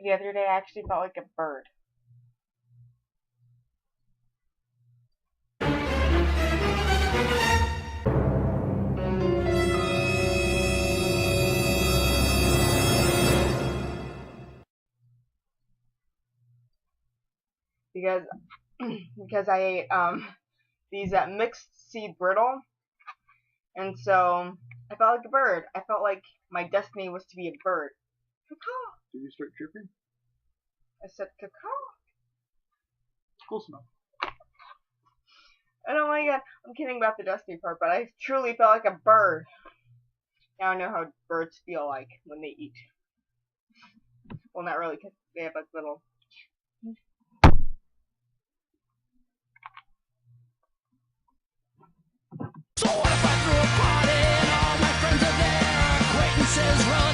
The other day I actually felt like a bird. Because because I ate these mixed seed brittle, and so I felt like a bird. I felt like my destiny was to be a bird. Caw. Did you start chirping? I said caw. Close enough. And oh my god, I'm kidding about the destiny part, but I truly felt like a bird. Now I know how birds feel like when they eat. Well, not really, because they have like little. So what if I threw a party and all my friends are there? Acquaintances, relatives.